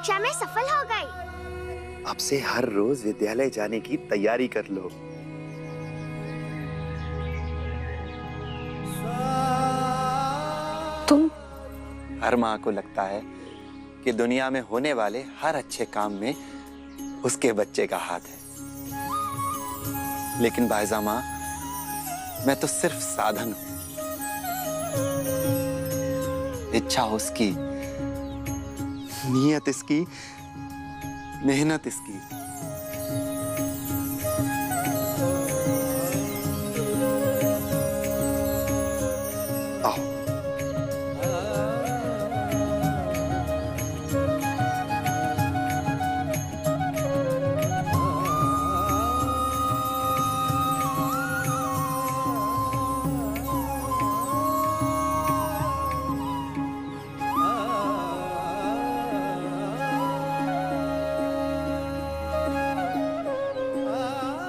परीक्षा में सफल हो गई। अब से हर रोज विद्यालय जाने की तैयारी कर लो। तुम? हर माँ को लगता है कि दुनिया में होने वाले हर अच्छे काम में उसके बच्चे का हाथ है, लेकिन बायजा माँ, मैं तो सिर्फ साधन हूं। इच्छा उसकी, नियत इसकी, मेहनत इसकी। आओ।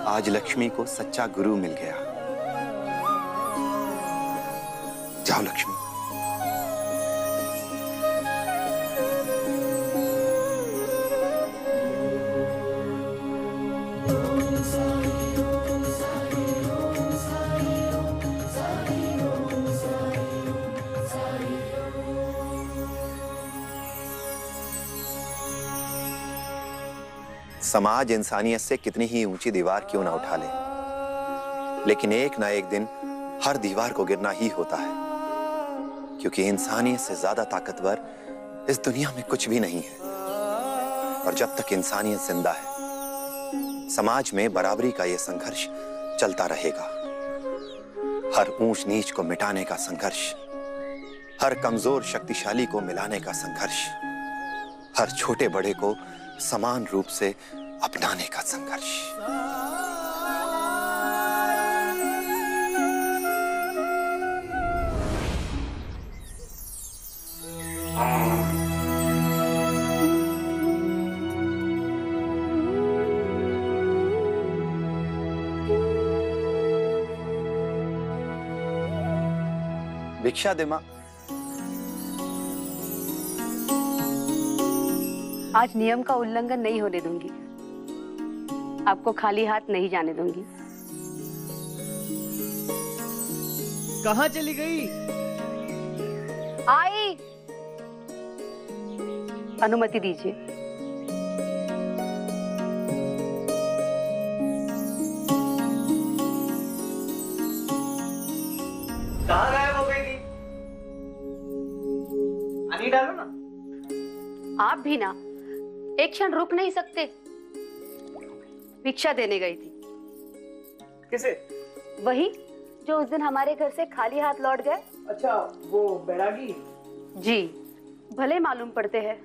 आज लक्ष्मी को सच्चा गुरु मिल गया। जाओ लक्ष्मी। समाज इंसानियत से कितनी ही ऊंची दीवार क्यों ना उठा ले, लेकिन एक ना एक दिन हर दीवार को गिरना ही होता है, क्योंकि इंसानियत से ज्यादा ताकतवर इस दुनिया में कुछ भी नहीं है। और जब तक इंसानियत जिंदा है, समाज में बराबरी का यह संघर्ष चलता रहेगा। हर ऊंच नीच को मिटाने का संघर्ष, हर कमजोर शक्तिशाली को मिलाने का संघर्ष, हर छोटे बड़े को समान रूप से अपनाने का संघर्ष। भिक्षा दे मां। आज नियम का उल्लंघन नहीं होने दूंगी। आपको खाली हाथ नहीं जाने दूंगी। कहाँ चली गई? आई। अनुमति दीजिए। कहाँ गायब हो गई थी? पानी डालो ना। आप भी ना एक क्षण रुक नहीं सकते? भिक्षा देने गई थी। किसे? वही जो उस दिन हमारे घर से खाली हाथ लौट गए। अच्छा, वो बैरागी। जी, भले मालूम पड़ते हैं।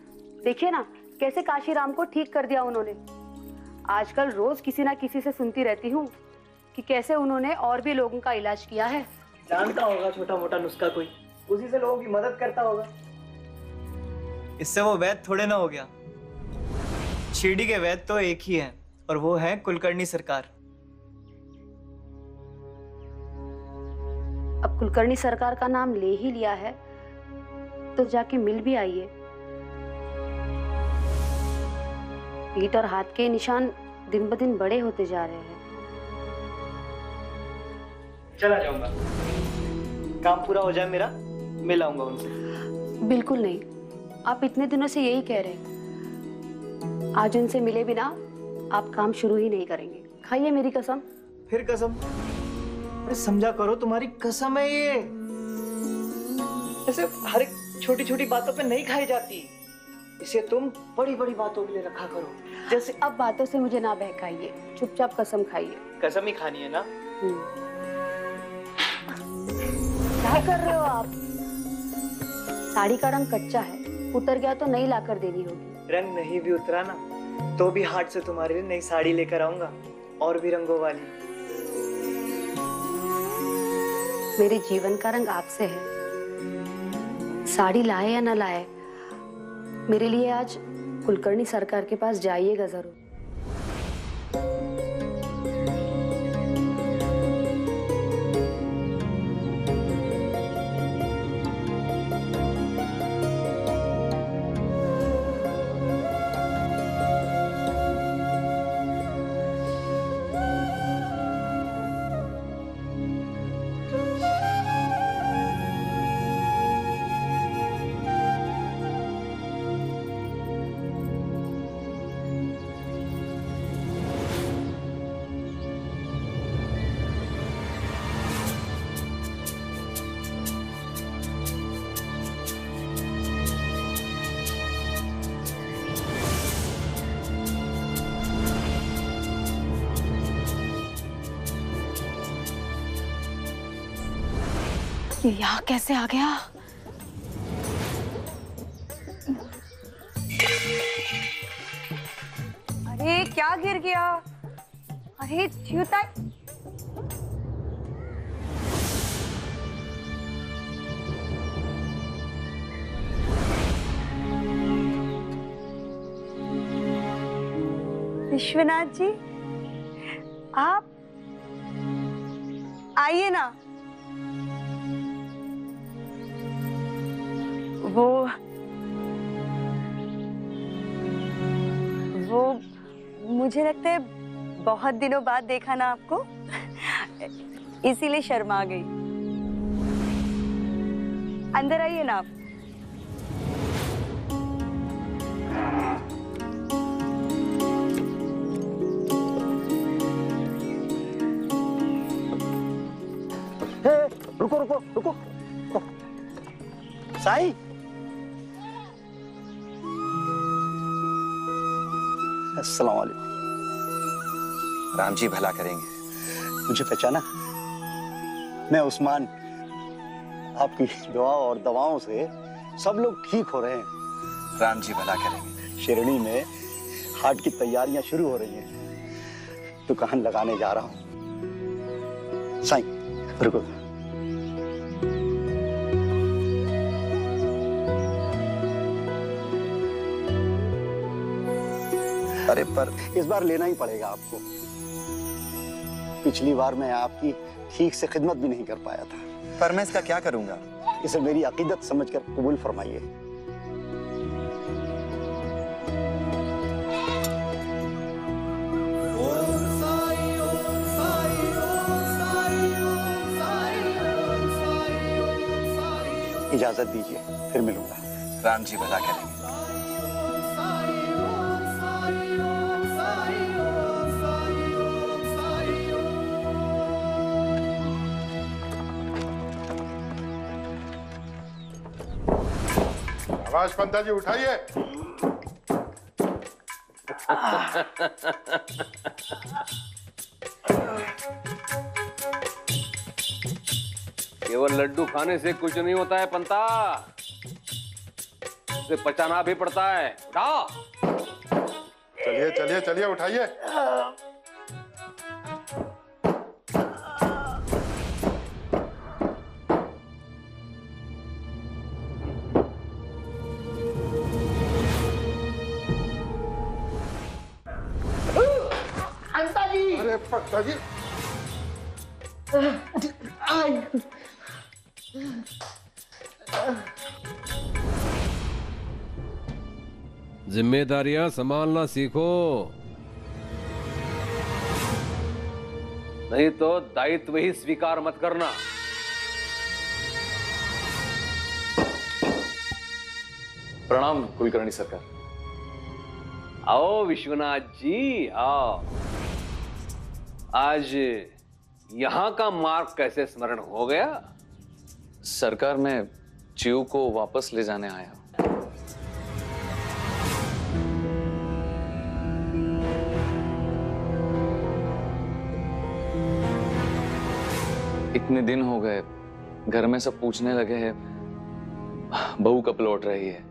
देखिए ना कैसे काशीराम को ठीक कर दिया उन्होंने। आजकल रोज किसी ना किसी से सुनती रहती हूँ कि कैसे उन्होंने और भी लोगों का इलाज किया है। जानता होगा छोटा मोटा नुस्खा कोई, उसी से लोगों की मदद करता होगा। इससे वो वैद्य थोड़े ना हो गया। शिरडी के वैद्य तो एक ही हैं, और वो है कुलकर्णी सरकार। अब कुलकर्णी सरकार का नाम ले ही लिया है तो जाके मिल भी आइए। पीठ और हाथ के निशान दिन ब दिन बड़े होते जा रहे हैं। चला जाऊंगा, काम पूरा हो जाए मेरा, मिल आऊंगा उनसे। बिल्कुल नहीं, आप इतने दिनों से यही कह रहे हैं। आज उनसे मिले बिना आप काम शुरू ही नहीं करेंगे। खाइए मेरी कसम। फिर कसम? अरे समझा करो, तुम्हारी कसम है ये। ऐसे हर एक छोटी छोटी बातों पे नहीं खाई जाती, इसे तुम बड़ी बड़ी बातों के लिए रखा करो। जैसे अब बातों से मुझे ना बहकाइए, चुपचाप कसम खाइए। कसम ही खानी है ना? क्या कर रहे हो आप? साड़ी का रंग कच्चा है, उतर गया तो नई लाकर देनी होगी। रंग नहीं भी उतरा ना तो भी हाट से तुम्हारे लिए नई साड़ी लेकर आऊंगा, और भी रंगों वाली। मेरे जीवन का रंग आपसे है। साड़ी लाए या ना लाए, मेरे लिए आज कुलकर्णी सरकार के पास जाइएगा जरूर। ये यहाँ कैसे आ गया? अरे क्या गिर गया? अरे च्युता। विश्वनाथ जी, आप आइए ना। वो मुझे लगता है बहुत दिनों बाद देखा ना आपको, इसीलिए शर्मा गई। अंदर आइए ना आप। रुको रुको रुको, साईं। अस्सलाम वालेकुम। राम जी भला करेंगे। मुझे पहचाना? मैं उस्मान। आपकी दुआओं और दवाओं से सब लोग ठीक हो रहे हैं। राम जी भला करेंगे। शिरडी में हाट की तैयारियां शुरू हो रही हैं। दुकान लगाने जा रहा हूं। साईं रुको। अरे पर इस बार लेना ही पड़ेगा आपको। पिछली बार मैं आपकी ठीक से खिदमत भी नहीं कर पाया था। पर मैं इसका क्या करूंगा? इसे मेरी अकीदत समझकर कबूल फरमाइए। इजाजत दीजिए, फिर मिलूंगा। राम जी भला करेंगे। आवाज पंता जी उठाइए। केवल लड्डू खाने से कुछ नहीं होता है पंता, उसे पचाना भी पड़ता है। उठाओ। चलिए चलिए चलिए उठाइए। अरे पंता जी। जिम्मेदारियां संभालना सीखो, नहीं तो दायित्व ही स्वीकार मत करना। प्रणाम कुलकर्णी सरकार। आओ विश्वनाथ जी आओ। आज यहां का मार्ग कैसे स्मरण हो गया? सरकार, मैं च्यू को वापस ले जाने आया हूं। इतने दिन हो गए, घर में सब पूछने लगे हैं बहू कब लौट रही है।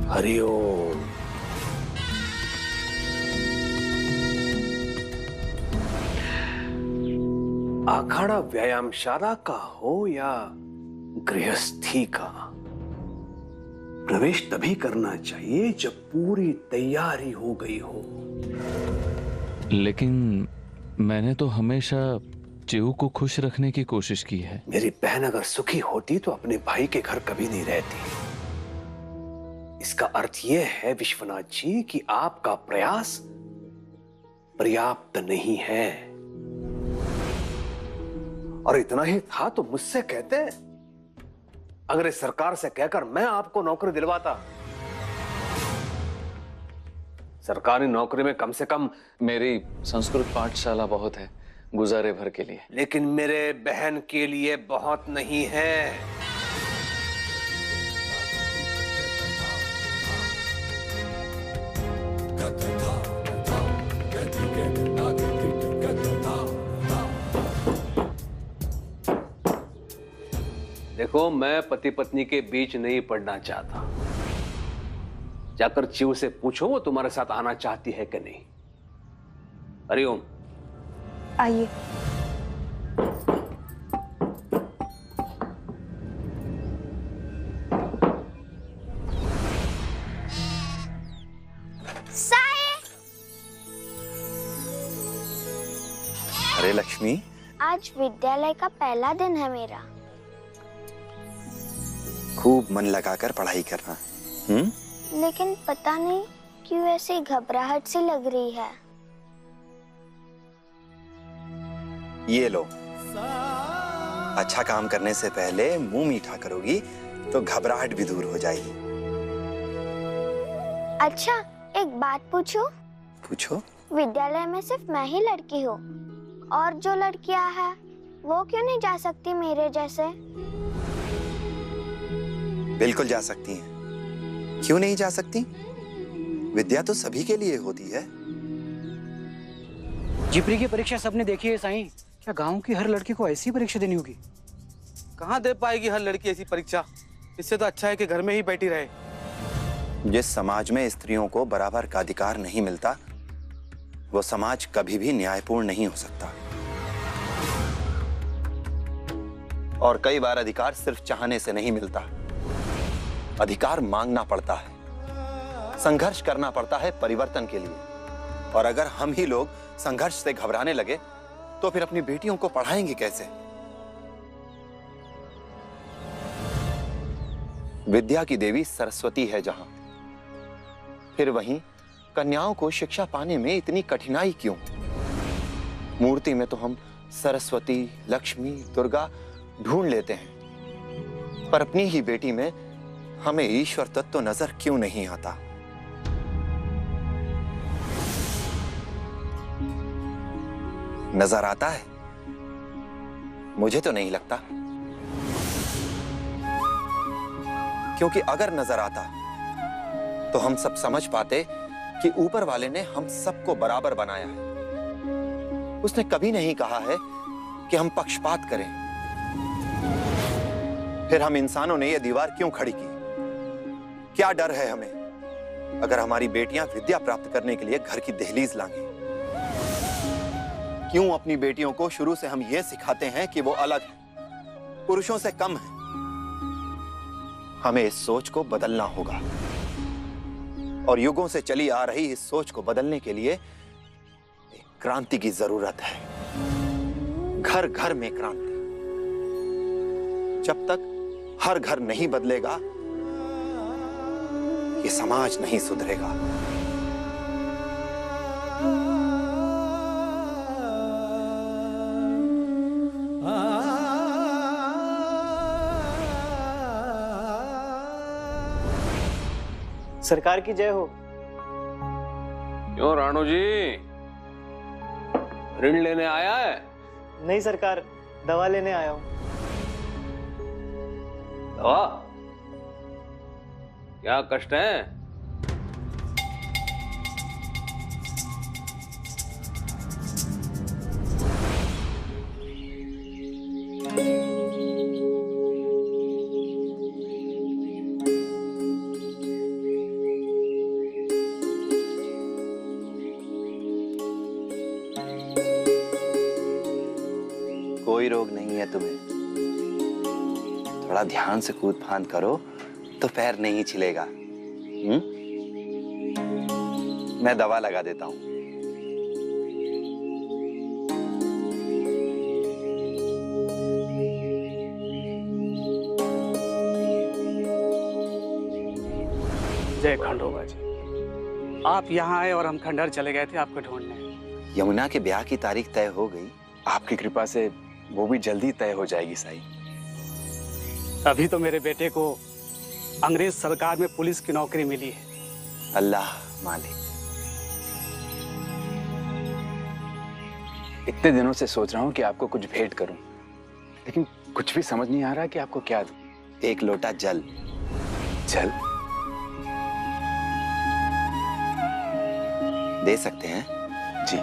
हरिओम। अखाड़ा व्यायामशाला का हो या गृहस्थी का, प्रवेश तभी करना चाहिए जब पूरी तैयारी हो गई हो। लेकिन मैंने तो हमेशा च्यू को खुश रखने की कोशिश की है। मेरी बहन अगर सुखी होती तो अपने भाई के घर कभी नहीं रहती। इसका अर्थ यह है विश्वनाथ जी कि आपका प्रयास पर्याप्त नहीं है। और इतना ही था तो मुझसे कहते, अगर इस सरकार से कहकर मैं आपको नौकरी दिलवाता। सरकारी नौकरी में कम से कम मेरी संस्कृत पाठशाला बहुत है गुजारे भर के लिए। लेकिन मेरे बहन के लिए बहुत नहीं है। देखो, मैं पति पत्नी के बीच नहीं पड़ना चाहता। जाकर चिव से पूछो वो तुम्हारे साथ आना चाहती है कि नहीं। हरिओम। आइए। अरे लक्ष्मी, आज विद्यालय का पहला दिन है मेरा। खूब मन लगाकर पढ़ाई करना। लेकिन पता नहीं क्यों ऐसी घबराहट सी लग रही है। ये लो, अच्छा काम करने से पहले मुंह मीठा करोगी तो घबराहट भी दूर हो जाएगी। अच्छा, एक बात पूछूं? पूछो। विद्यालय में सिर्फ मैं ही लड़की हूँ, और जो लड़कियां हैं वो क्यों नहीं जा सकती मेरे जैसे? बिल्कुल जा सकती हैं। क्यों नहीं जा सकती? विद्या तो सभी के लिए होती है। जिपरी की परीक्षा सबने देखी है साईं। क्या गांव की हर लड़की को ऐसी परीक्षा देनी होगी? कहाँ दे पाएगी हर लड़की ऐसी परीक्षा? इससे तो अच्छा है कि घर में ही बैठी रहे। जिस समाज में स्त्रियों को बराबर का अधिकार नहीं मिलता, वो समाज कभी भी न्यायपूर्ण नहीं हो सकता। और कई बार अधिकार सिर्फ चाहने से नहीं मिलता। अधिकार मांगना पड़ता है, संघर्ष करना पड़ता है परिवर्तन के लिए। और अगर हम ही लोग संघर्ष से घबराने लगे तो फिर अपनी बेटियों को पढ़ाएंगे कैसे? विद्या की देवी सरस्वती है जहां, फिर वहीं कन्याओं को शिक्षा पाने में इतनी कठिनाई क्यों? मूर्ति में तो हम सरस्वती, लक्ष्मी, दुर्गा ढूंढ लेते हैं, पर अपनी ही बेटी में हमें ईश्वर तत्व नजर क्यों नहीं आता? नजर आता है? मुझे तो नहीं लगता। क्योंकि अगर नजर आता तो हम सब समझ पाते कि ऊपर वाले ने हम सबको बराबर बनाया है। उसने कभी नहीं कहा है कि हम पक्षपात करें। फिर हम इंसानों ने यह दीवार क्यों खड़ी की? क्या डर है हमें अगर हमारी बेटियां विद्या प्राप्त करने के लिए घर की दहलीज लांगी? क्यों अपनी बेटियों को शुरू से हम यह सिखाते हैं कि वो अलग है, पुरुषों से कम है? हमें इस सोच को बदलना होगा, और युगों से चली आ रही इस सोच को बदलने के लिए एक क्रांति की जरूरत है। घर घर में क्रांति। जब तक हर घर नहीं बदलेगा, ये समाज नहीं सुधरेगा। सरकार की जय हो। क्यों राणू जी, ऋण लेने आया है? नहीं सरकार, दवा लेने आया हूं। दवा? क्या कष्ट है? कोई रोग नहीं है तुम्हें। थोड़ा ध्यान से कूद फांद करो तो पैर नहीं छिलेगा। मैं दवा लगा देता हूं। जय खंडोबा जी। आप यहाँ आए और हम खंडहर चले गए थे आपको ढूंढने। यमुना के ब्याह की तारीख तय हो गई। आपकी कृपा से वो भी जल्दी तय हो जाएगी साईं। अभी तो मेरे बेटे को अंग्रेज सरकार में पुलिस की नौकरी मिली है। अल्लाह मालिक। इतने दिनों से सोच रहा हूँ कि आपको कुछ भेंट करूं, लेकिन कुछ भी समझ नहीं आ रहा कि आपको क्या दूं। एक लोटा जल। जल दे सकते हैं? जी।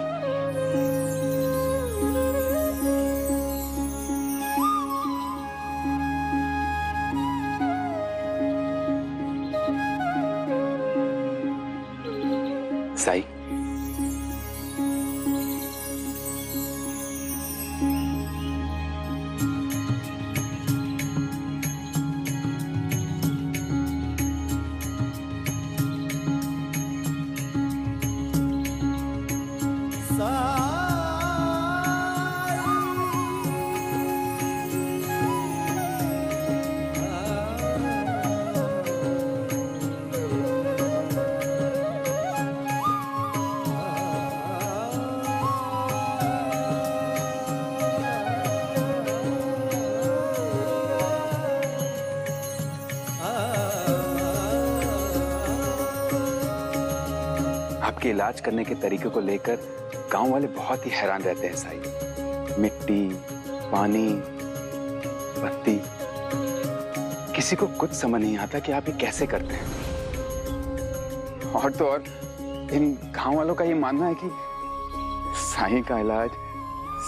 साई, आपके इलाज करने के तरीके को लेकर गांव वाले बहुत ही हैरान रहते हैं साई। मिट्टी, पानी, बत्ती, किसी को कुछ समझ नहीं आता कि आप ये कैसे करते हैं। और तो और इन गांव वालों का ये मानना है कि साई का इलाज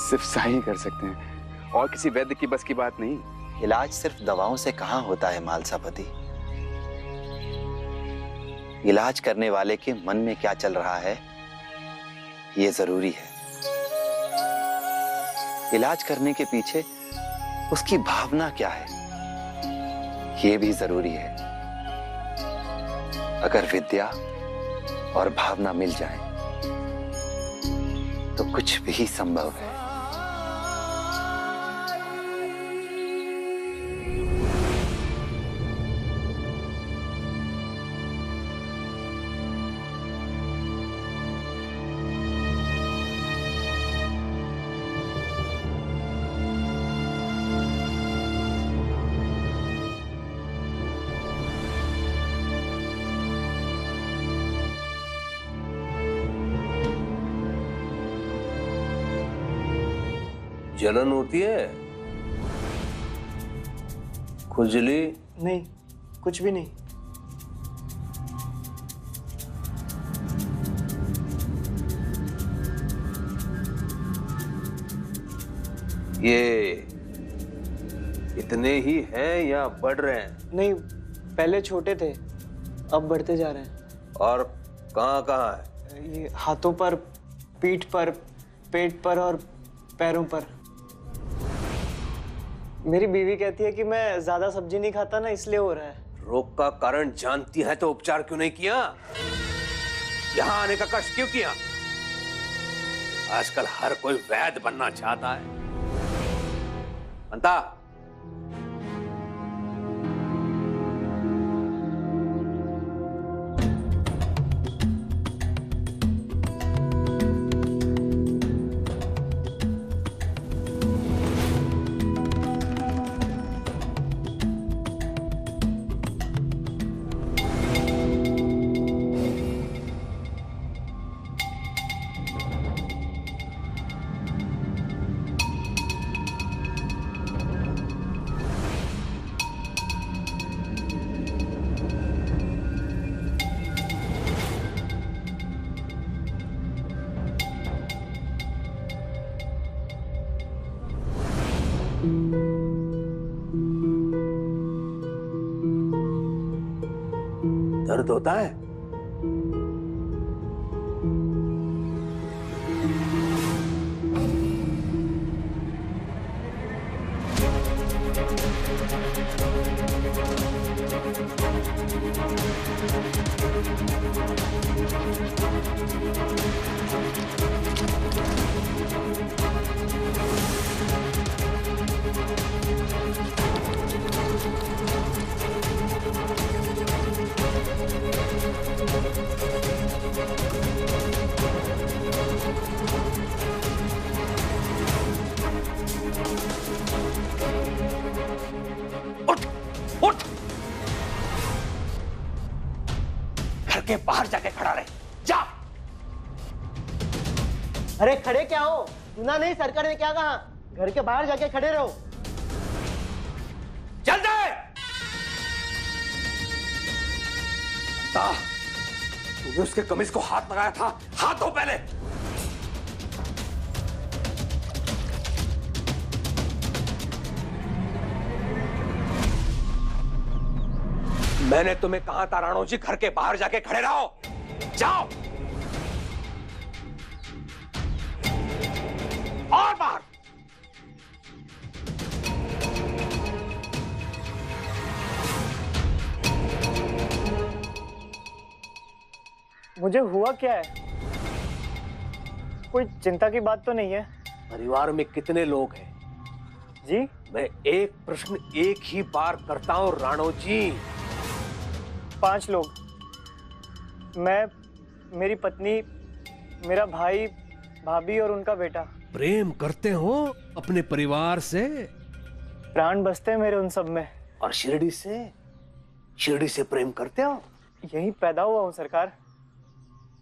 सिर्फ साई कर सकते हैं और किसी वैद्य की बस की बात नहीं। इलाज सिर्फ दवाओं से कहाँ होता है मालसापति। इलाज करने वाले के मन में क्या चल रहा है ये जरूरी है। इलाज करने के पीछे उसकी भावना क्या है ये भी जरूरी है। अगर विद्या और भावना मिल जाए तो कुछ भी संभव है। जलन होती है? खुजली? नहीं, कुछ भी नहीं। ये इतने ही हैं या बढ़ रहे हैं? नहीं, पहले छोटे थे, अब बढ़ते जा रहे हैं। और कहाँ है? ये हाथों पर, पीठ पर, पेट पर और पैरों पर। मेरी बीवी कहती है कि मैं ज्यादा सब्जी नहीं खाता ना, इसलिए हो रहा है। रोग का कारण जानती है तो उपचार क्यों नहीं किया? यहाँ आने का कष्ट क्यों किया? आजकल हर कोई वैद्य बनना चाहता है। अंता दर्द होता है? के बाहर जाके खड़ा रहे, जा। अरे खड़े क्या हो? सुना नहीं सरकार ने क्या कहा? घर के बाहर जाके खड़े रहो। चल जाए। तूने उसके कमीज को हाथ लगाया था, हाथ धो पहले। मैंने तुम्हें कहा था राणो जी घर के बाहर जाके खड़े रहो, जाओ। मुझे हुआ क्या है? कोई चिंता की बात तो नहीं है? परिवार में कितने लोग हैं? जी? मैं एक प्रश्न एक ही बार करता हूँ राणो जी। 5 लोग। मैं, मेरी पत्नी, मेरा भाई, भाभी और उनका बेटा। प्रेम करते हो अपने परिवार से? प्राण बसते हैं मेरे उन सब में। और शिरडी से? शिरडी से प्रेम करते हो? यही पैदा हुआ हूँ सरकार,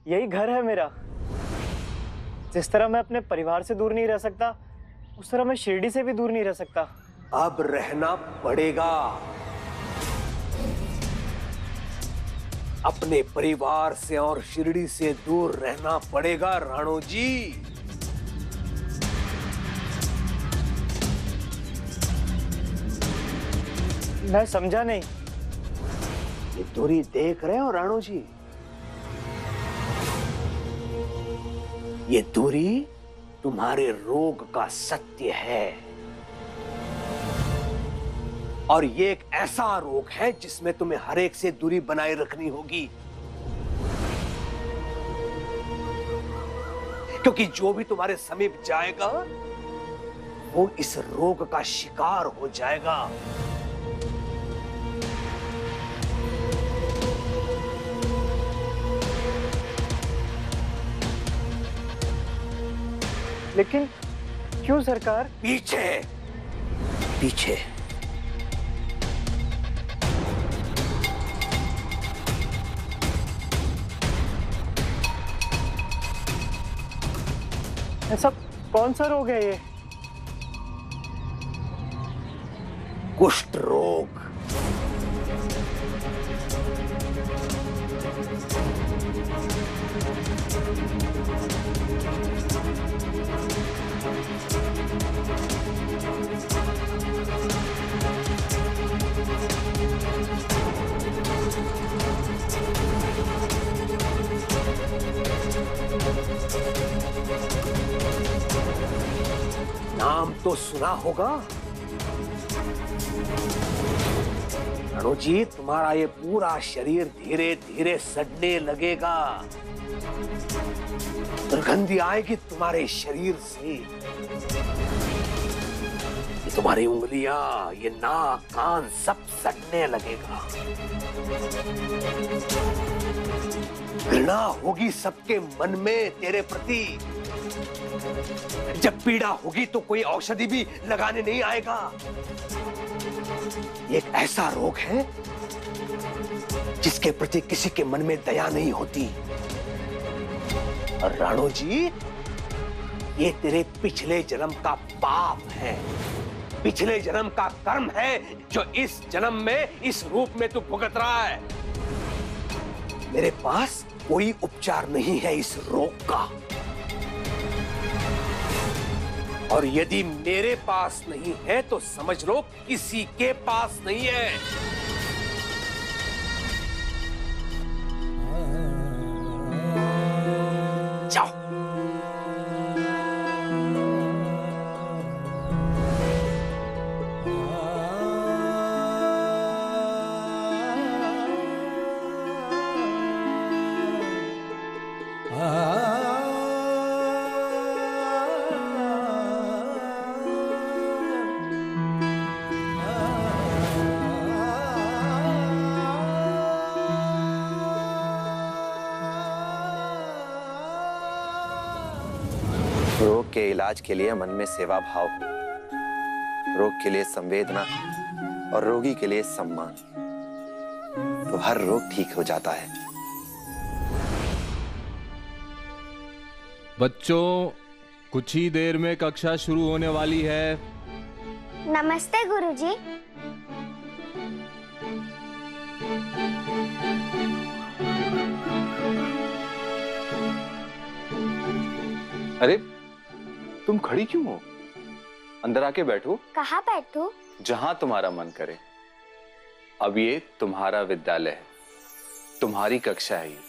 यही घर है मेरा। जिस तरह मैं अपने परिवार से दूर नहीं रह सकता, उस तरह मैं शिरडी से भी दूर नहीं रह सकता। अब रहना पड़ेगा। अपने परिवार से और शिरडी से दूर रहना पड़ेगा राणो जी। मैं समझा नहीं। ये दूरी देख रहे हो राणो जी? ये दूरी तुम्हारे रोग का सत्य है। और ये एक ऐसा रोग है जिसमें तुम्हें हर एक से दूरी बनाए रखनी होगी, क्योंकि जो भी तुम्हारे समीप जाएगा वो इस रोग का शिकार हो जाएगा। लेकिन क्यों सरकार? पीछे पीछे ऐसा कौन सा रोग है ये? कुष्ठ रोग। नाम तो सुना होगा राणो जी। तुम्हारा ये पूरा शरीर धीरे धीरे सड़ने लगेगा। दुर्गंधी आएगी तुम्हारे शरीर से। ये तुम्हारी उंगलियां, ये नाक, कान सब सड़ने लगेगा। घृणा होगी सबके मन में तेरे प्रति। जब पीड़ा होगी तो कोई औषधि भी लगाने नहीं आएगा। एक ऐसा रोग है जिसके प्रति किसी के मन में दया नहीं होती। और राणो जी, ये तेरे पिछले जन्म का पाप है, पिछले जन्म का कर्म है जो इस जन्म में इस रूप में तू भुगत रहा है। मेरे पास कोई उपचार नहीं है इस रोग का, और यदि मेरे पास नहीं है तो समझ लो किसी के पास नहीं है। जाओ। रोग के इलाज के लिए मन में सेवा भाव, रोग के लिए संवेदना और रोगी के लिए सम्मान, तो हर रोग ठीक हो जाता है। बच्चों, कुछ ही देर में कक्षा शुरू होने वाली है। नमस्ते गुरुजी। अरे, तुम खड़ी क्यों हो? अंदर आके बैठो। कहाँ बैठूं? जहां तुम्हारा मन करे। अब ये तुम्हारा विद्यालय है, तुम्हारी कक्षा है।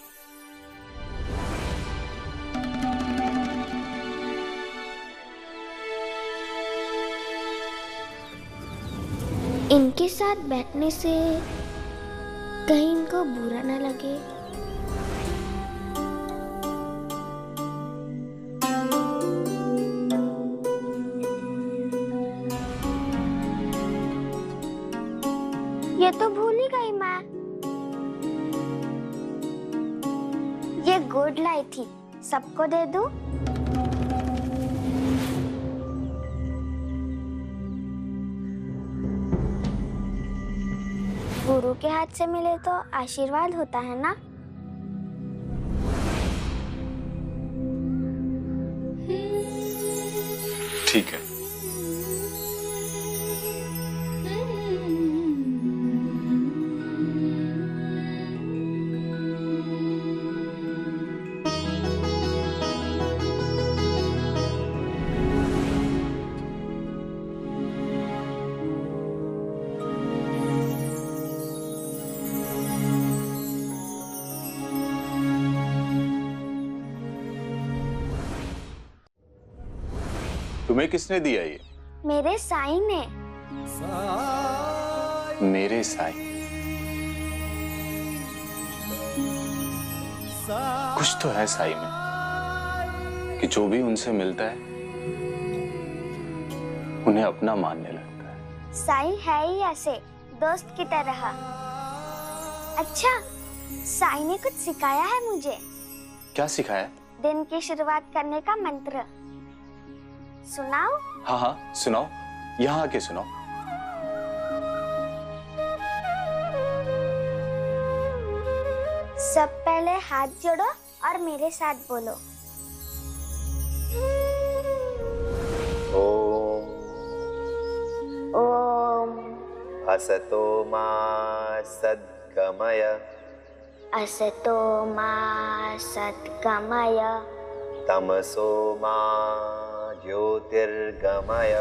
इनके साथ बैठने से कहीं इनको बुरा ना लगे। सबको दे दूं? गुरु के हाथ से मिले तो आशीर्वाद होता है ना? ठीक है। तुम्हें किसने दिया ये? मेरे साईं ने। मेरे साईं? कुछ तो है साईं में कि जो भी उनसे मिलता है उन्हें अपना मानने लगता है। साईं है ही ऐसे, दोस्त की तरह। अच्छा, साईं ने कुछ सिखाया है मुझे। क्या सिखाया? दिन की शुरुआत करने का मंत्र। सुनाओ? हाँ हाँ सुनाओ, यहाँ आके सुनाओ। सब पहले हाथ जोड़ो और मेरे साथ बोलो। ओम असतो मा सद्गमय असतो मा सद्गमय तमसो मा ज्योतिर्गमय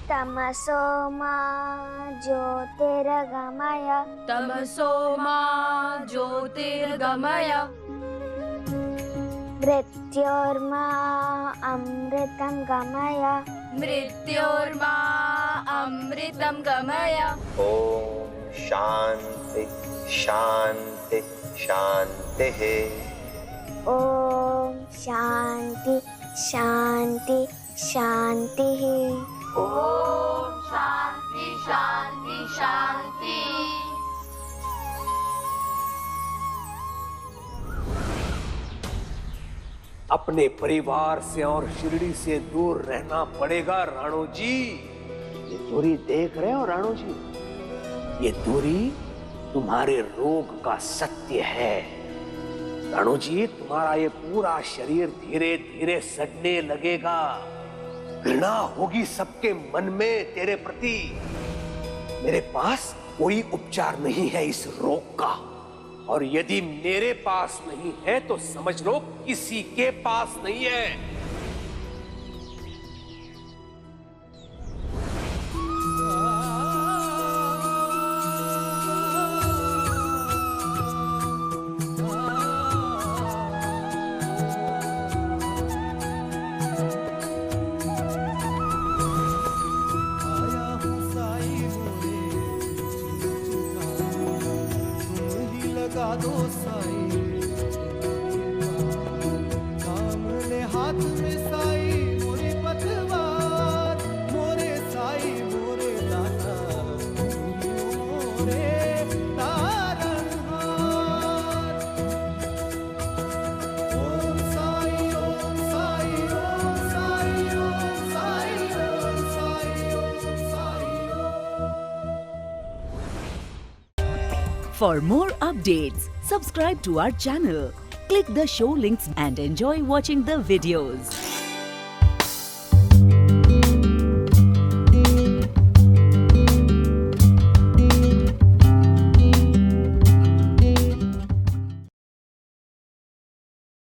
तमसो मा ज्योतिर्गमय तमसो मा ज्योतिर्गमय मृत्योर्मा अमृतं गमय मृत्योर्मा अमृतं गमय। ओम शांति शांति शांतिः। ओम शांति शांति शांतिः। ओम शांति शांति शांति। अपने परिवार से और शिरडी से दूर रहना पड़ेगा राणो जी। ये दूरी देख रहे हो राणो जी? ये दूरी तुम्हारे रोग का सत्य है। राणो जी, तुम्हारा ये पूरा शरीर धीरे धीरे सड़ने लगेगा। घृणा होगी सबके मन में तेरे प्रति। मेरे पास कोई उपचार नहीं है इस रोग का, और यदि मेरे पास नहीं है तो समझ लो किसी के पास नहीं है। For more updates, subscribe to our channel, click the show links and enjoy watching the videos.